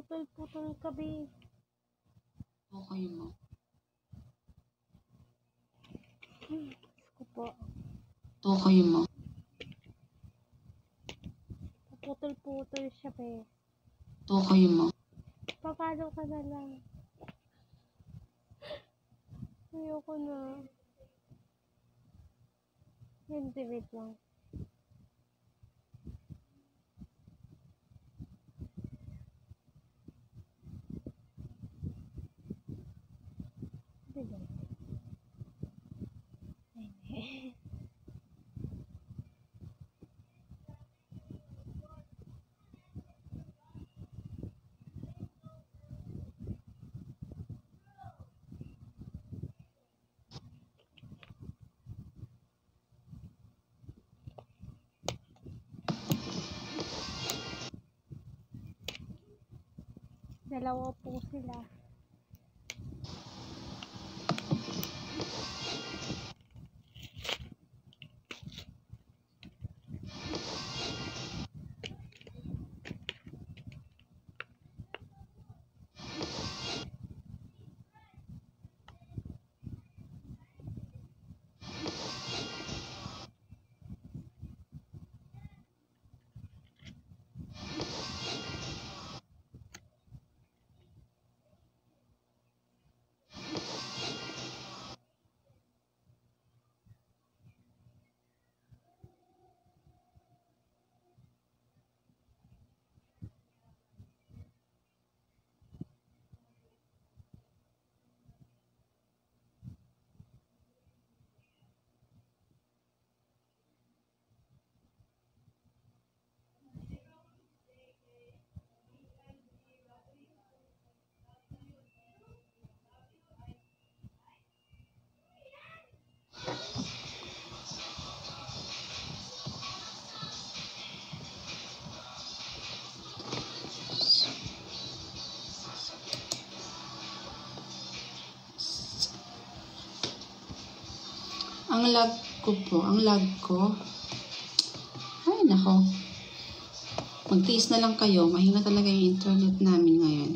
Putol-putol ka, be. Okay mo. Ko po. Okay mo. Putol-putol siya, be. Okay mo. Papalo ka na lang. Ayoko na. Hindi, wait lang. Diba? Ay, dalawa po sila. Ang lag ko. Ay, nako. Magtiis na lang kayo. Mahina talaga yung internet namin ngayon.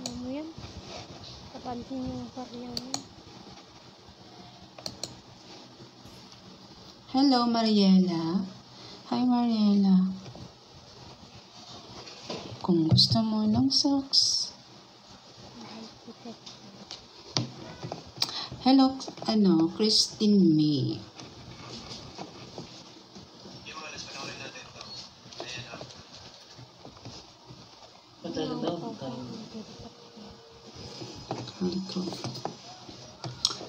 Ano mo yan? Kapansin yung pariyang yan. Hello, Mariela. Hi, Mariela. Kung gusto mo ng socks. Hello, Christine May.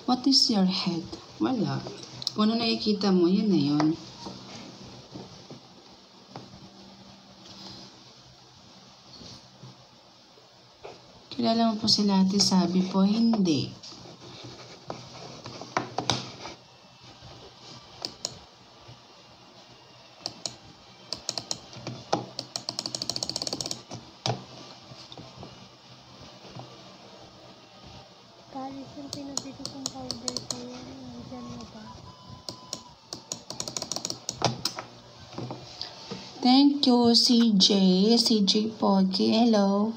What is your head? Wala. Kung ano nakikita mo, yun na yun. Kilala mo po sila ate? Sabi po, hindi. Kalis yung pinabili kong powder ko yan. Nandyan na ba? Thank you, CJ. CJ Pogi. Hello.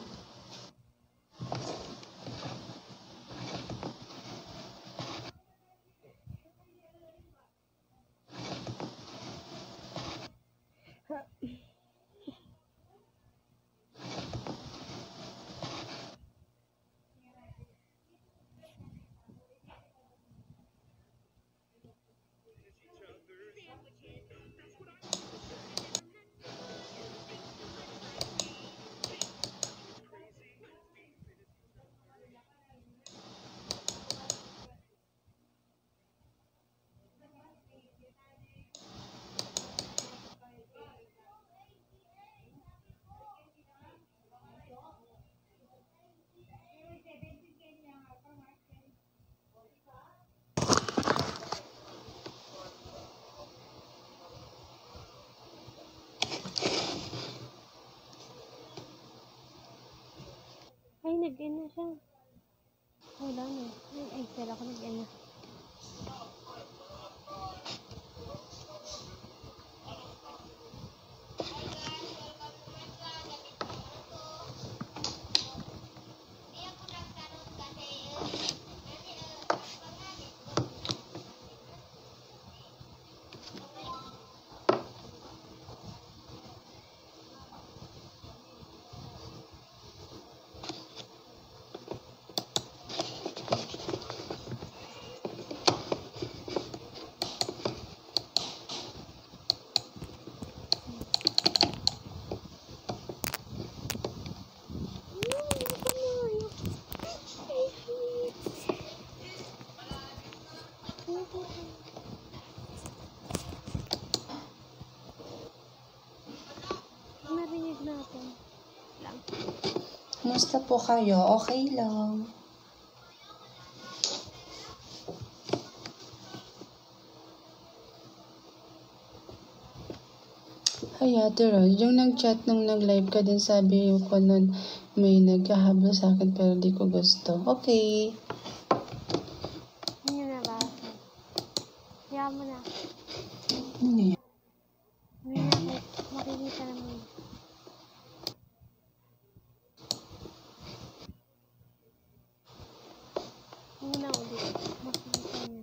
nag-end na siya. Wala na. Ay, kaya ako nag-end na. Narinig natin. Lang. Kumusta po kayo? Okay lang. Ay, Ate Rod, yung nag-chat nung nag-live ka din, sabi ko nun may naghahabol sa akin pero di ko gusto. Okay. Hindi na ba? Kaya mo na. Hindi. Hindi na. Makikita naman. Muna ulit. Makikita niya.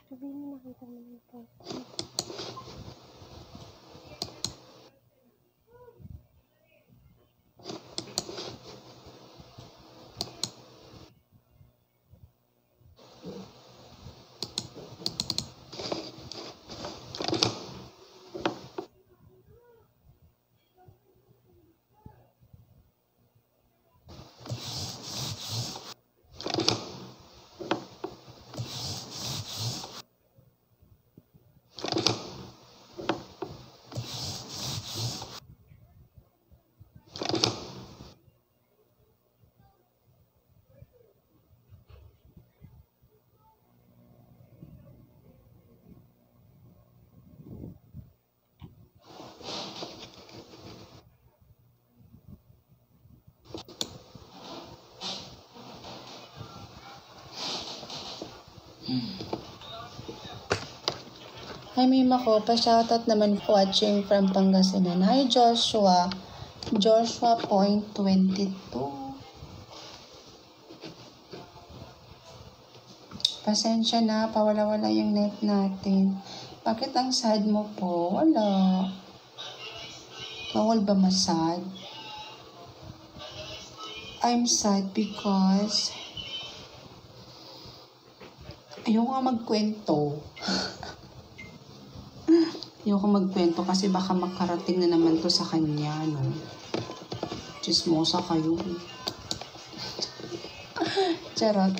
Sabihin mo nakita mo yung post. Hi, Mima ko. Pa-shoutout naman watching from Pangasinan. Hi, Joshua. Joshua.22. Pasensya na, pawala-wala yung net natin. Bakit ang sad mo po? Wala. Bawal ba masad? I'm sad because ayoko nga magkwento. Ayoko magkwento kasi baka makarating na naman to sa kanya, no? Chismosa kayo. Charot.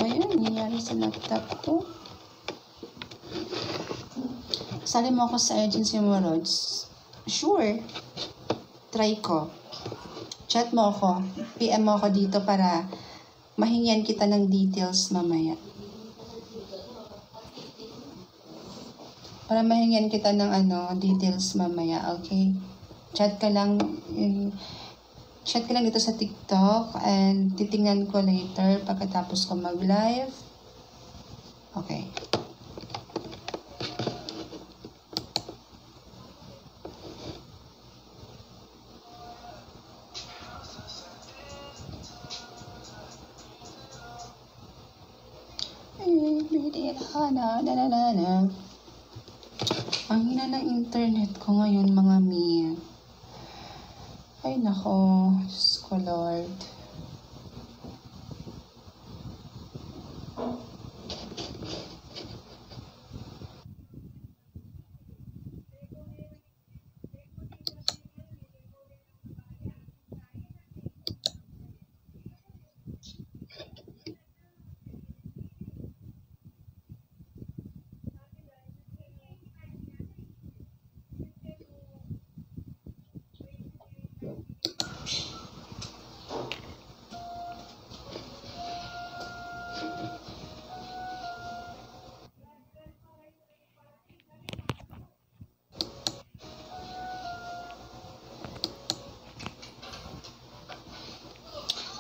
Ba yun? Nangyari sa laptop ko? Sali mo ako sa agency mo, Rods? Sure. Try ko. Chat mo ako. PM mo ako dito para mahingian kita ng details mamaya. Para mahingian kita ng details mamaya, okay? Chat ka lang dito sa TikTok and titingnan ko later pagkatapos ko mag-live. Okay. Ang hina ng internet ko ngayon, mga mi. Ay, nako. Diyos ko, Lord.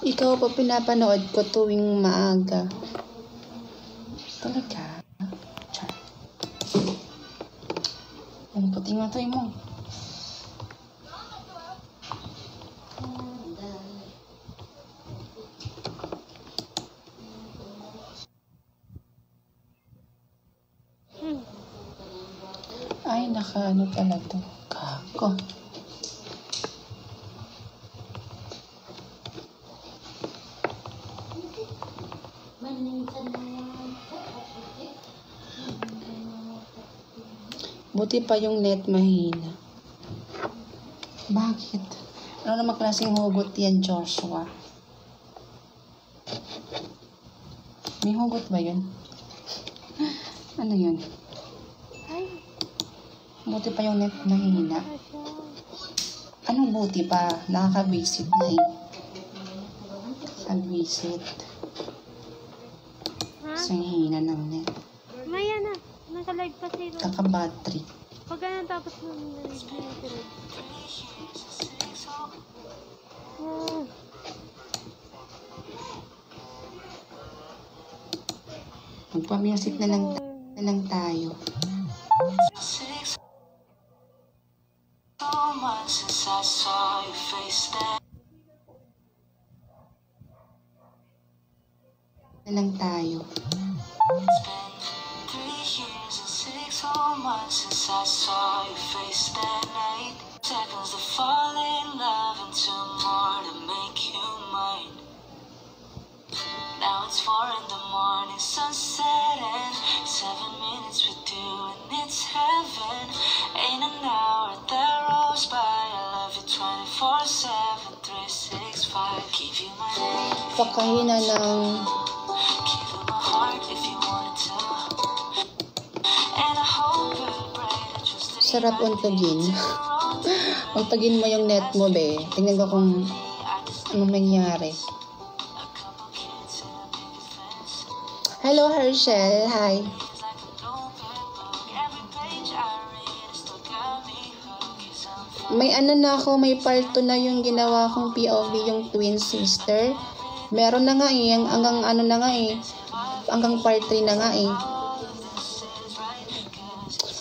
Ikaw pa pinapanood ko tuwing maaga. Talaga? Char. Ang puti nga tayo mo. Ay, naka-ano pala to. Kako. Buti pa yung net mahina. Bakit? Ano naman klaseng hugot yan, Joshua? May hugot ba yun? Ano yun? Ay, Buti pa yung net mahina. Anong buti pa? Nakaka-visit na eh. Nag-visit. ha? Sa hina ng net. Maya na. Naka-live pa si Ro. Kaka-battery. Pag ganun tapos nung narinig na si Ro. Oh. Magpa-music na lang tayo. Na lang tayo. Since I saw your face that night, seconds to fall in love and 2 more to make you mine. Now it's 4 in the morning, sunset and 7 minutes with you and it's heaven. Ain't an hour that rolls by. I love you 24/7, 365. Give you my name, Pakahina ng give you my heart if you wanted to. And I hope and pray that you'll stay. sarap untugin. Untugin mo yung net mo, be. Tingnan ko kung anong nangyari. Hello, Herschel. Hi. May ano na ako, may part 2 na yung ginawa kong POV, yung twin sister. Meron na nga eh, hanggang ano na nga eh. Hanggang part 3 na nga eh.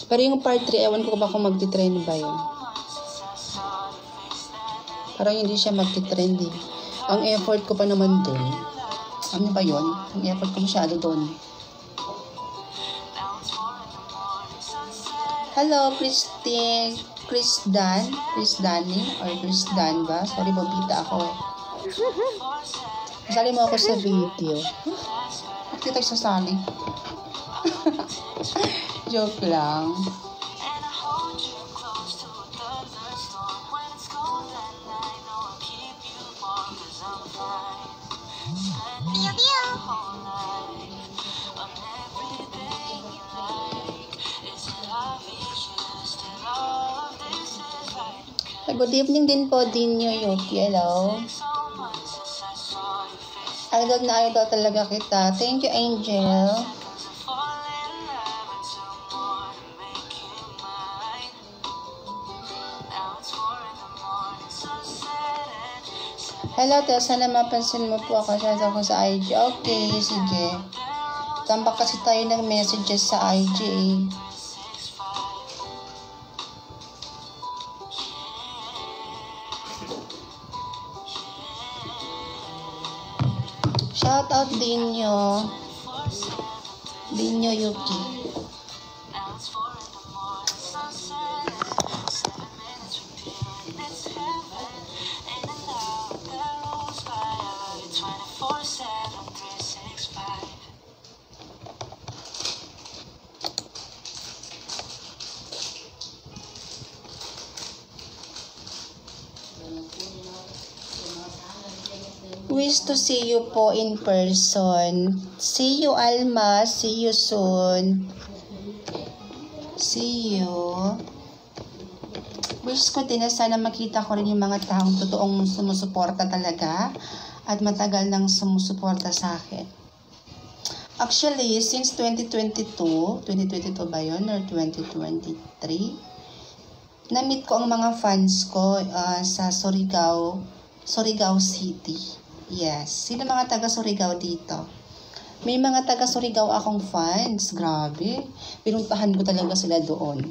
Pero yung part 3, ewan ko ba kung magti-trend ba yun. Parang hindi siya magti-trend eh. Ang effort ko pa naman dun. Ano ba yun? Ang effort ko masyado dun. Hello, Christine. Chris Dan? Chris Danny? Or Chris Dan ba? Sorry, babita ako eh. Kasali mo ako sa video. Bakit tayo sasali? Joke lang. Good evening din po, Dinyo Yuki. Hello. Idol na idol talaga kita. Thank you, Angel. Hello, Tel. Sana mapansin mo po ako. Share ako sa IG. Okay, sige. Tambak kasi tayo ng messages sa IG eh. Shout out Dinyo. Dinyo Yuki. Wish to see you po in person. See you, Alma. See you soon. See you. Wish ko din na sana makita ko rin yung mga taong totoong sumusuporta talaga at matagal nang sumusuporta sa akin. Actually, since 2022 ba yun? Or 2023? Na-meet ko ang mga fans ko sa Surigao City. Yes. Sino mga taga Surigao dito? May mga taga Surigao akong fans. Grabe. Pinuntahan ko talaga sila doon.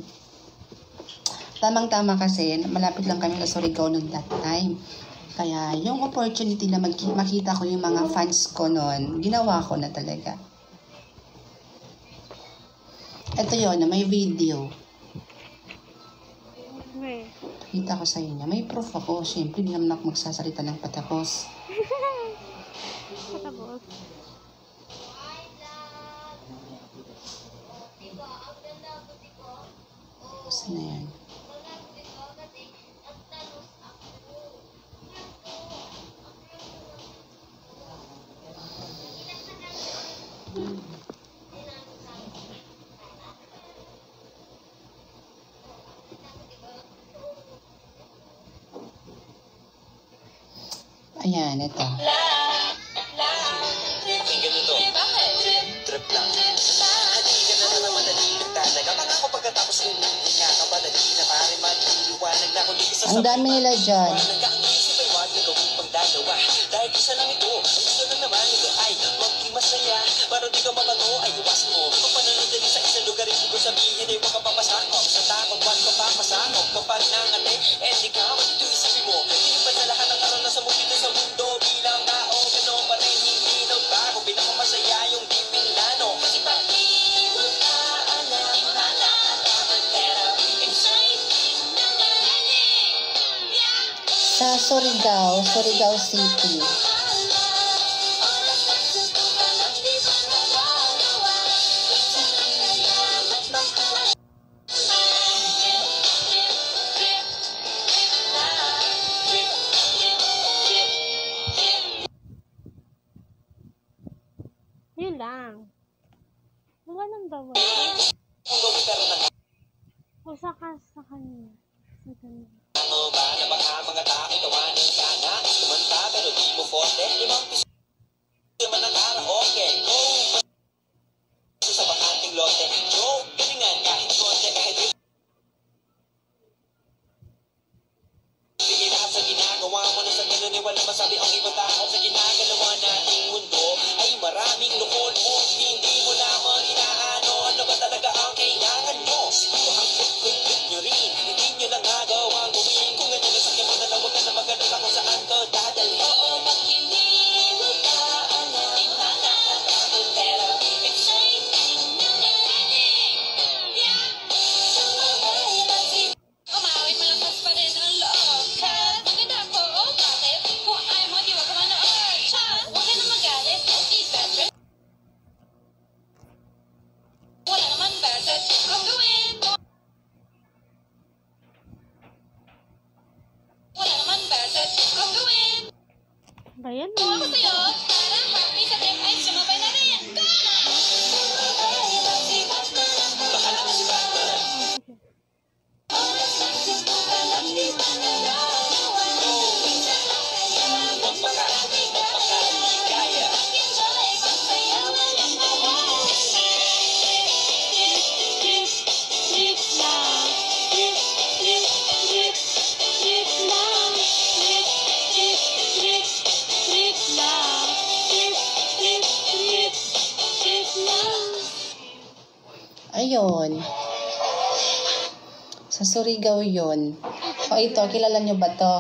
Tamang-tama kasi, malapit lang kami sa Surigao noon that time. Kaya yung opportunity na makita ko yung mga fans ko noon, ginawa ko na talaga. Ito yun, may video. May. Kita ko sa inyo. May proof ako. Siyempre, hindi naman ako magsasalita ng patapos. Patapos. Saan na yan? Ayan, ito. Yung ganito. Trip lang. Halika na na madali nagtataga. Baka ako pagkatapos kung hindi nga kabadali na pare man. Iwanag na ako dito sa Ang dami nila dyan. Nagkakaisip ay wag na gawin pagdagawa. Dahil isa lang ito. Gusto lang naman ito ay maging masaya. Para di ka mabato ay iwasan mo. Kung pananadali sa isang lugar hindi ko sabihin ay huwag ka papasakop. Sa takot wag ka papasakop. Kapag nangate, di ka ito isipin mo. Hindi pa sa lahat ng karanasan mo dito sa mundo. Bilang tao, gano'n pa rin hindi nagbago. Pinakamasaya yung di pinlano. Kasi pag di mo na alam, pero exciting na Sa Surigao, Surigao City. Yun lang. Wala nang bawal. O saka sa kanya. Sa kanya. ano ba na baka mga tao tawanan ka na kumanta pero di mo forte. Limang piso naman ang karaoke. Go! Sa bakanting lote. Joke! Galingan kahit konti kahit yung lahat sa ginagawa mo na sa ganun ay wala masabi ang ibang tao sa ginagalawa nating mundo ay maraming lukol mo hindi mo naman inaano ano ba talaga ang kailangan mo siguro ang kut-kut nyo rin hindi nyo lang nagawang gawin kung ganyan na sakyan mo na lang huwag ka na mag-alala kung saan ka dadalhin oo pag hindi mo ka alam pero exciting na umawit malakas pa rin ang loob kahit maganda ko o bakit kung ayaw mo di wag ka manood chat huwag ka na magalit di better wala naman better kung gawin mo wala naman better kung gawin Bayan kung ako sa'yo para happy sa trip ay sumabay na rin baka naman si Batman Ayun. Sa Surigao yun. O ito, kilala nyo ba to?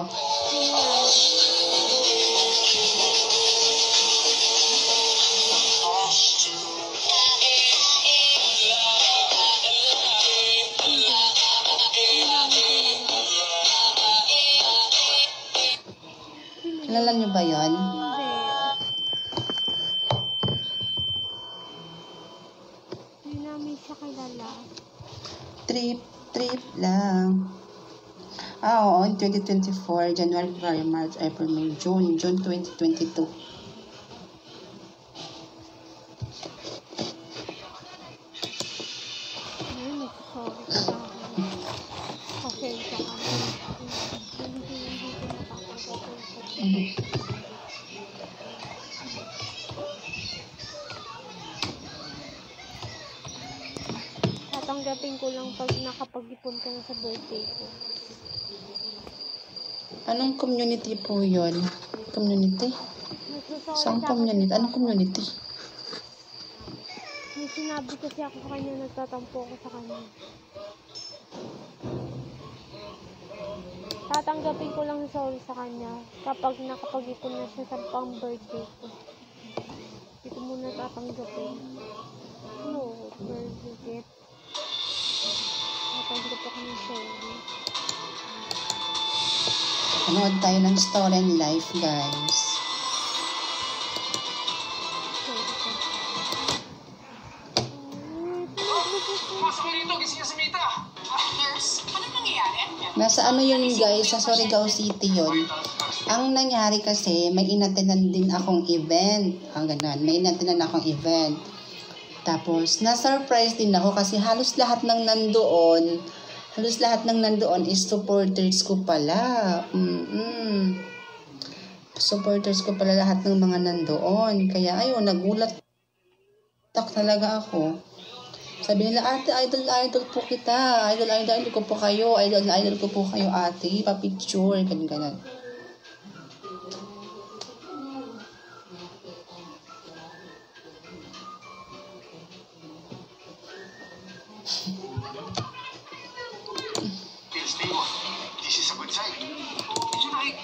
Kilala nyo ba yun? Hindi. Hindi namin siya kilala. Trip lang. Oo, 2024, January, February, March, April, May, June 2022. Ayun, nagsasabi ka sa akin. Okay, sa akin. Hindi ko napapagod. Tatanggapin ko lang pag nakapag-ipon ka na sa birthday ko. Anong community po yun? Community? sorry. Saan Tapos community? Anong community? may sinabi kasi ako sa kanya, nagtatampo ako sa kanya. Tatanggapin ko lang yung sorry sa kanya kapag nakapag-ipon na siya sa pang birthday ko. Hindi ko muna tatanggapin. No, birthday gift. Tatanggap ako ng sorry. Panood tayo ng story and life, guys. Nasa ano yun guys, sa Surigao City yun. Ang nangyari kasi, may inatinan din akong event. Ang ganun, may inatinan akong event. Tapos, na-surprise din ako kasi halos lahat ng nandoon is supporters ko pala. Supporters ko pala lahat ng mga nandoon. Kaya ayun, nagulat talaga ako. Sabi nila, ate, idol po kita. Idol ko po kayo. Idol ko po kayo, ate. Pa-picture. Ganun. This is a good sign. Did you like?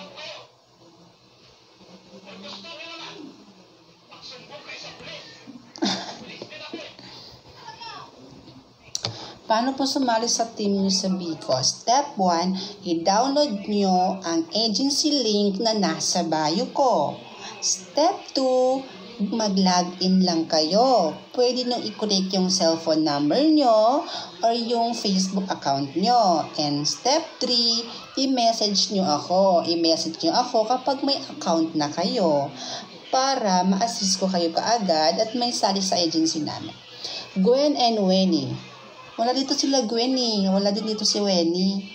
Paano po sumali sa team nyo sa Bico? Step 1, i-download nyo ang agency link na nasa bio ko. Step 2, mag-login lang kayo. Pwede nyo i-connect yung cellphone number nyo or yung Facebook account nyo. And step 3, i-message nyo ako. I-message nyo ako kapag may account na kayo para ma-assist ko kayo kaagad at may sali sa agency namin. Gwen and Wenny. Wala dito sila Gwenny. Wala din dito si Wenny.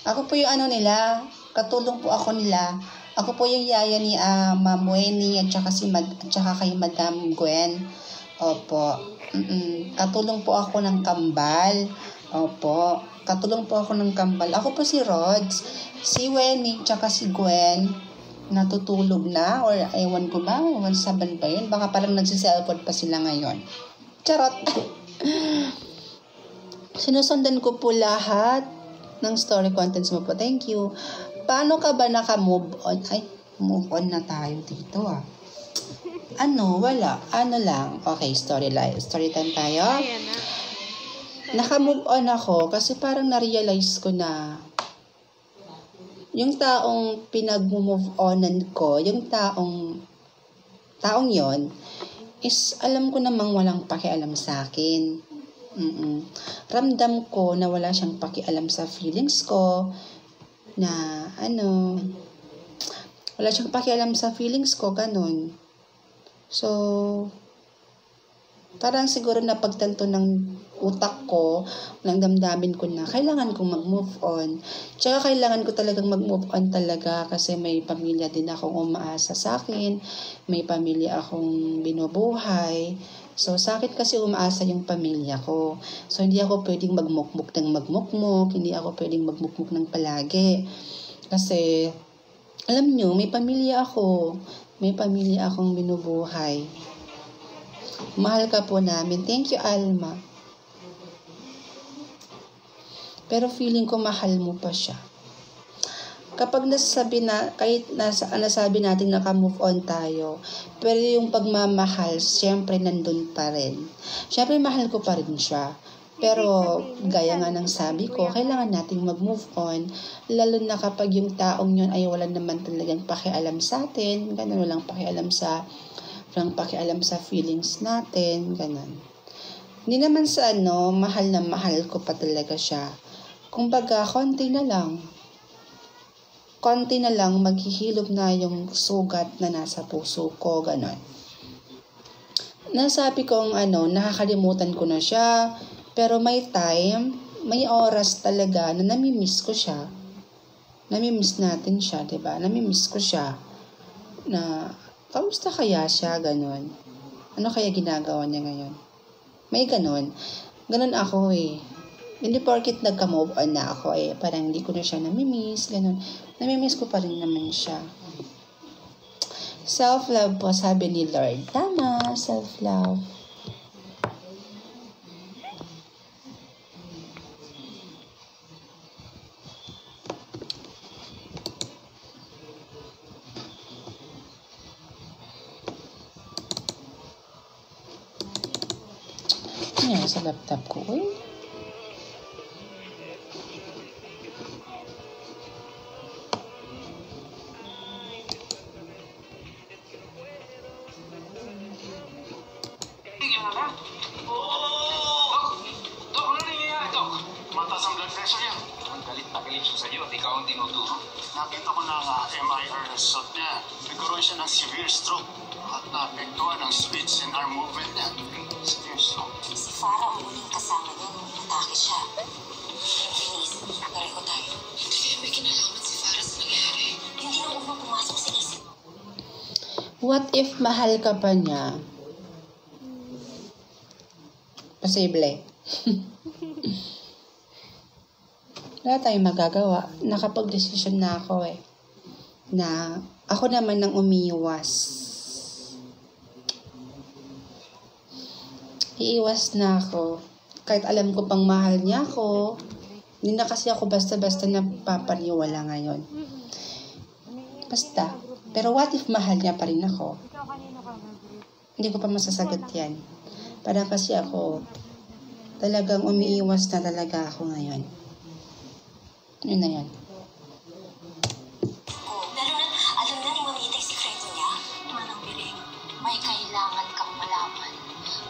Ako po yung nila. Katulong po ako nila. Ako po yung yaya ni Ma'am Wenny at saka kay Madam Gwen. Opo. Katulong po ako ng kambal. Opo. Katulong po ako ng kambal. Ako po si Rods. Si Wenny at si Gwen natutulog na or ewan ko ba? Saban ba yun? Baka parang nagsiselfon pa sila ngayon. Charot! Sinusundan ko po lahat ng story contents mo po. Thank you. Paano ka ba naka-move on? Ay, move on na tayo dito Wala. Lang. Okay, story time tayo. Ayan na. Naka-move on ako kasi parang na-realize ko na yung taong pinag-move onan ko, yung taong yon is alam ko namang walang pakialam sa akin. Ramdam ko na wala siyang pakialam sa feelings ko, na wala siyang pakialam sa feelings ko, ganun. So, parang siguro napagtanto ng utak ko, ng damdamin ko na kailangan kong mag-move on. Tsaka kailangan ko talagang mag-move on talaga kasi may pamilya din akong umaasa sa akin, may pamilya akong binubuhay. So, sa akin kasi umaasa yung pamilya ko. So, hindi ako pwedeng magmukmuk ng magmukmuk, hindi ako pwedeng magmukmuk ng palagi. Kasi, alam nyo, may pamilya ako. May pamilya akong binubuhay. Mahal ka po namin. Thank you, Alma. Pero feeling ko mahal mo pa siya. Kapag kahit nasabi natin naka-move on tayo, pero yung pagmamahal, syempre nandun pa rin. Syempre mahal ko pa rin siya. Pero gaya nga ng sabi ko, kailangan nating mag-move on, lalo na kapag yung taong yun ay wala naman talagang pakialam sa atin, ganun, walang pakialam sa feelings natin, ganun. Hindi naman sa mahal na mahal ko pa talaga siya. Kumbaga, konti na lang, maghihilom na yung sugat na nasa puso ko, gano'n. Nasabi kong nakakalimutan ko na siya, pero may oras talaga na namimiss ko siya. Namimiss natin siya, diba? Namimiss ko siya na, kamusta kaya siya, gano'n? Ano kaya ginagawa niya ngayon? May gano'n. Gano'n ako Hindi porket nagka-move on na ako parang hindi ko na siya namimiss, gano'n. Namimiss ko pa rin naman siya. Self-love po, sabi ni Lord. Tama, self-love. Ano yan sa laptop ko? Uy. Mataas ang blood pressure niya. Ang galit na galit siya sa iyo at ikaw ang tinuturo. Nakita ko na nga MIR result niya. Nagkaroon siya ng severe stroke at naapektuhan ang speech and arm movement niya. Severe stroke. Si Farah ang huling kasama niya nung inatake siya. Denise, pareho tayo. Hindi may kinalaman si Farah sa nangyari. Hindi na unang pumasok sa isip. What if mahal ka pa niya? Posible. Wala tayong magagawa. Nakapag-desisyon na ako eh. Na ako naman ang umiiwas. Iiwas na ako. Kahit alam ko pang mahal niya ako. Hindi na kasi ako basta-basta napapaniwala ngayon. Basta. Pero what if mahal niya pa rin ako? Hindi ko pa masasagot yan. Para kasi ako, talagang umiiwas na talaga ako ngayon. Yun na yan. Alam na ni Mamita yung sikreto niya. Manang Biring, may kailangan kang malaman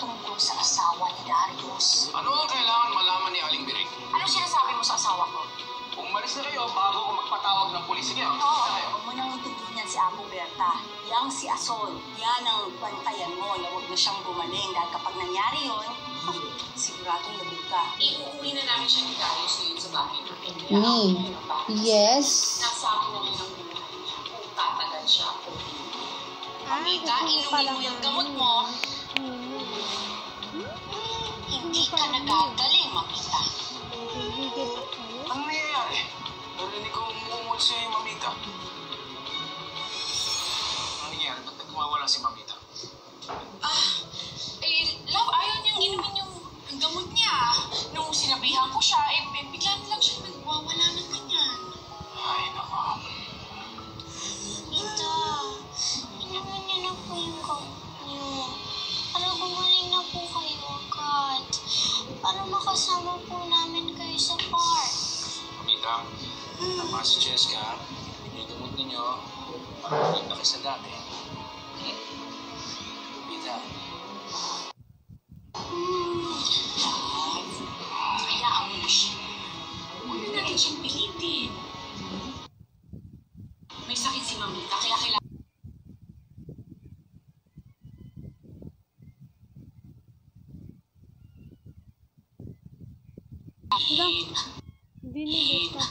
tungkol sa asawa ni Darius. Ano ang kailangan malaman ni Aling Biring? Anong sinasabi mo sa asawa ko? Umalis na kayo bago ko magpatawag ng pulis. Sige, Oo, huwag mo nang intindihan si Apo Berta. Yang si Asol. Yan ang bantayan mo na huwag na siyang gumaling. Dahil kapag nangyari yun, siguradong labog ka. Iuwi na namin siya ni Darius ngayon sa bahay namin. Me? Yes? Nasa akin na rin ang buhay niya kung tatagal siya o hindi. Mamita, inumin mo yung gamot mo. Hindi ka nagagaling, Mamita. Ano nangyayari? Narinig ko umungol si Mamita. Ano nangyayari? Ba't nagmawala si Mamita? Love, ayaw niyang inumin yung gamot niya. Nung sinabihan ko siya, bigla na lang siya nagwawala ng ganyan. Ay, nako. Tita, inumin niyo na po yung gamot niyo. Para gumaling na po kayo agad. Para makasama po namin kayo sa park. Mamita, tama si Jessica. Yung gamot ninyo, para hindi na kayo sa dami. Mamita. Hayaan mo siya. Huwag na natin siyang pilitin. May sakit si Mamita, kaya kailangan Hindi nila ito.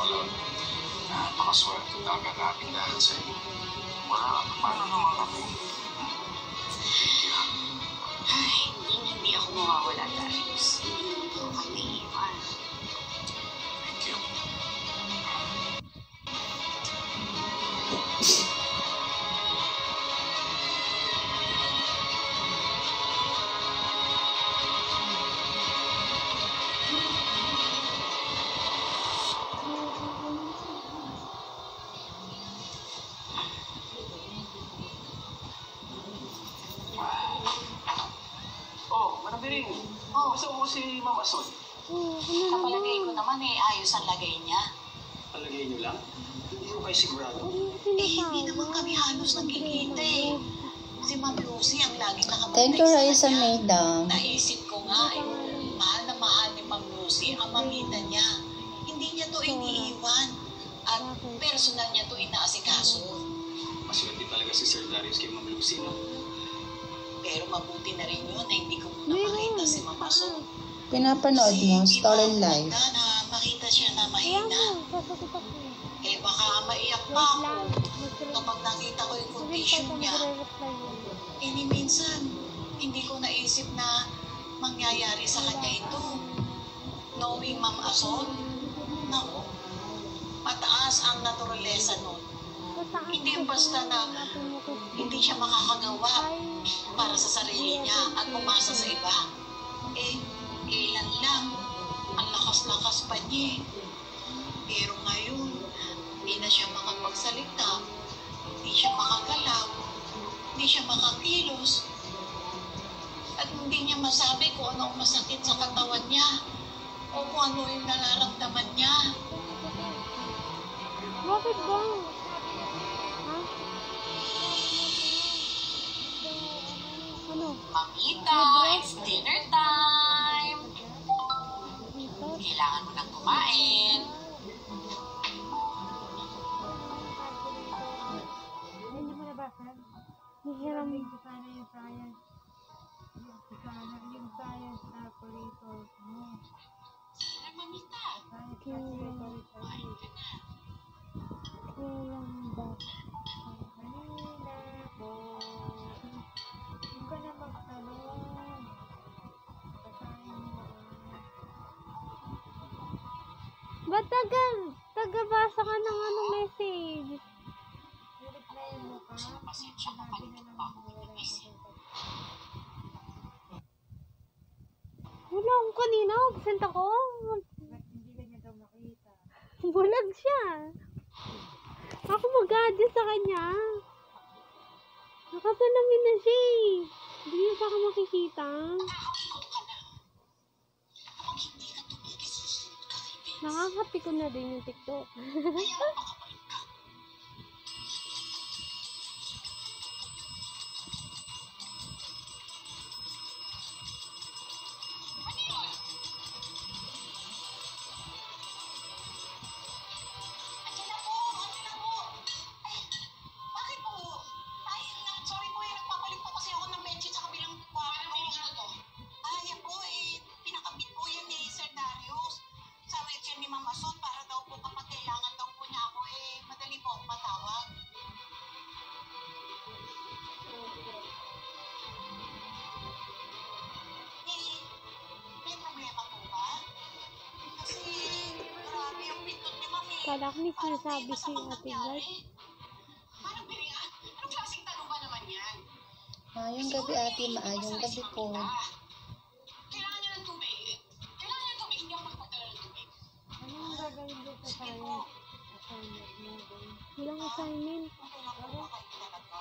Lord, napakaswerte talaga namin dahil sa iyo. Paano naman kami? Thank you. Hindi ako mawawala, Darius. Hindi ko kayo naiiwan. Thank you. Oh, Manabiring. Basta mo si Mama Sol. Sa palagay ko naman ayos ang lagay niya. Palagay niyo lang? Hindi ko kayo sigurado. Hindi naman kami halos nagkikita eh. Si Ma'am Lucy ang laging nakapag-text Thank you, Raisa sa kanya. Maydang. Naisip ko nga mahal na mahal ni Ma'am Lucy ang mamita niya. Hindi niya to iniiwan. At personal niya to inaasikaso. Maswerte talaga si Sir Darius kay Ma'am Lucy, no? Pero mabuti na rin yun na hindi ko muna makita si Mama So. Pinapanood mo, Stolen Life. Na makita siya na mahina. Eh baka maiyak pa ako kapag nakita ko condition pa ito niya. magre-reply yun. Ni minsan, hindi ko naisip na mangyayari sa kanya ito. Knowing Ma'am Asol, naku, mataas ang naturalesa nun. Hindi basta na hindi siya makakagawa para sa sarili niya at umasa sa iba. Kailan lang, ang lakas-lakas pa niya. Pero ngayon, hindi na siya makapagsalita, hindi siya makagalaw, hindi siya makakilos, at hindi niya masabi kung ano ang masakit sa katawan niya o kung ano yung nararamdaman niya. Bakit ba? Ha? Ano? Mamita, it's dinner time! Dito? Kailangan mo nang kumain. Hihiram. Sila, mamita. Hihiram ba? Ba't taga-basa ka ng anong message? Pasensya ka pa rin pa ako pinagising. Wala akong kanina. Absent ako. Bulag siya. Ako mag-adjust sa kanya. Nakasalamin na siya eh. Hindi niya pa ako makikita. Nakakapiko na din yung TikTok. Andiyan na po! Andiyan na po! Ay, bakit po? Ay, sorry po eh. Nagpapalit po kasi ako ng bedsheet sa kabilang kwarto. Ano to? Ay, yan po eh. Pinakabit po yan ni Sir Darius. Sa wheelchair ni Ma'am Asol para daw po kapag kailangan daw po niya ako eh. Madali po ako matawag. Eh, may problema po ba? Kasi grabe yung pindot ni Ma'am eh. Kala ko may Parang sinasabi may si masamang Ate nangyari. Bright. Parang biringan. Anong klaseng tanong ba naman yan? Maayong gabi ate, maayong gabi po. Kailangan niya ng tubig. Kailangan niya ng tubig. Hindi ako makapagdala ng tubig. Anong gagawin dito sa Sige po. Walang assignment. Okay na po ba kayo talaga?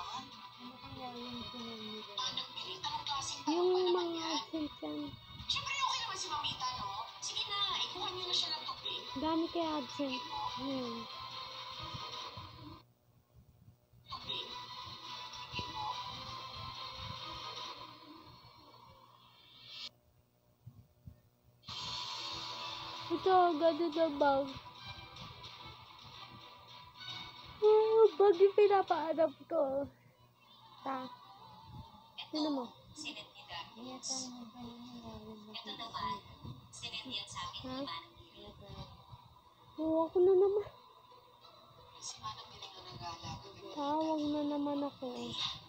Anak, Billy, anong klaseng tanong Yung ba naman mga yan? absent yan. Siyempre okay naman si Mamita, no? Sige na, ikuha niyo na siya ng tubig. Dami kaya absent. Ayun. Tubig. Sige po. Ito, gano'n na bag. Oh, bag yung pinapaanap ko. Sino mo? Sinet ni Darius. Ito naman, sinet yan sa akin Ha? ni Manang. Oo, ako na naman. Si Manang Piling ang nag-aalaga. Tawag na naman ako.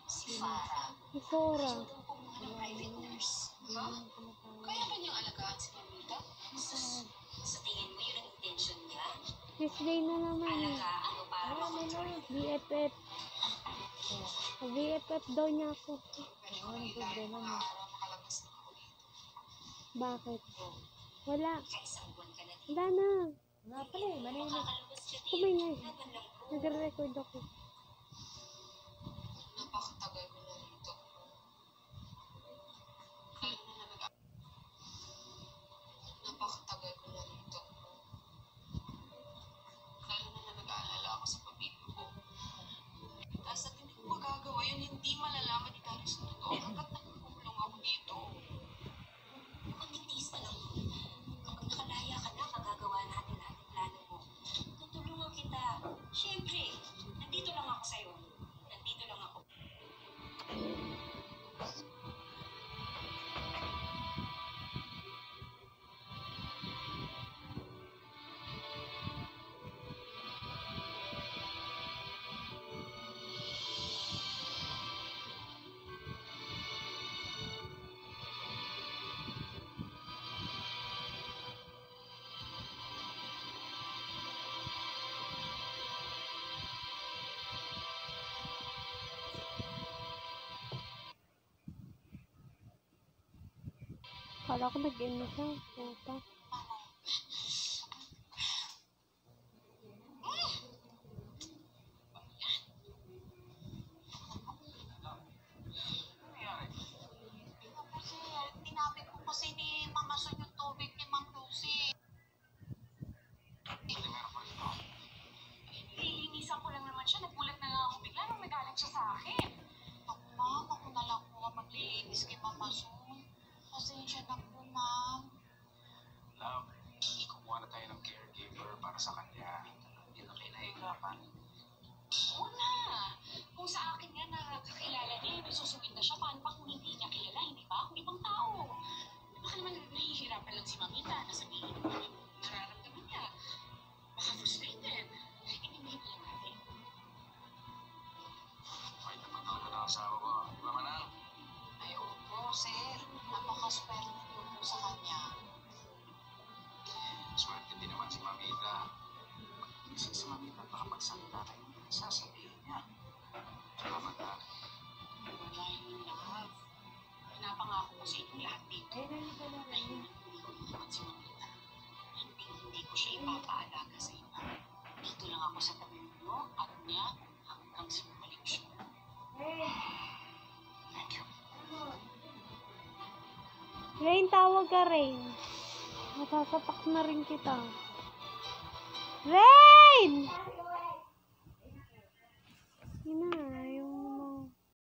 Si Farah. Si Sora. Ito po mga ng private nurse. Ha? Kaya ba niyang alagaan si Mamita? Sa tingin mo yun ang intention niya? Tuesday na naman. Alagaan mo para makontrol. BFF. BFF daw niya ako. Bakit? Wala. Kaisang buwan ka na dito. Wala na. Makakalabas ka dito. Kumingay. Laban lang po. Nagre-record ako. Napakatagal ko na rito. Napakatagal ko na rito. Lalo na nag-aalala ako sa pamilya ko. Tapos at hindi ko magagawa yun, hindi malalaman ni Darius na totoo hanggat nagkukulong ako dito. Magtitiis pa lang. Kapag nakalaya ka na, magagawa natin lahat ng plano mo. Tutulungan kita. Siyempre, nandito lang Akala ko nag-end na siya. Puta. Ako, sir, tinapik ko kasi ni Mama Son yung tubig ni Ma'am Lucy. Lilinisan ko lang naman siya. Nagulat na lang ako bigla nung nagalit siya sa akin. Naku, ma'am, ako na lang po ang maglilinis kay Mama Son. Pasensya na po, ma'am. Love, kumuha na tayo ng caregiver para sa kanya. Hindi na kayo nahihirapan. Oo na. Kung sa akin yan na kakilala niya, may susungin na siya. Paano pa kung hindi niya kilala, hindi ba? Kung ibang tao. Baka naman nahihirapan lang si Mamita na sabihin mo yung nararamdaman niya. Baka frustrated. Inimigin lang natin. May naman talaga ng asawa ko. Di ba, Manang? Ay, opo, sir. Napaka-swerte niyo po sa kanya. Swerte din naman si Mamita. Kasi si Mamita nakapagsalita kayo. Sasabihin niya. Tsaka Manang. Wala yung love. Pinapangako ko sa inyo lahat dito. Na hindi naman si Mamita. Hindi ko siya ipapaalaga sa iba. Dito lang ako sa tabi niyo at niya hanggang sa bumalik siya. Thank you. Rain, tawag ka, Rain. Masasapak na rin kita. Rain! Inay.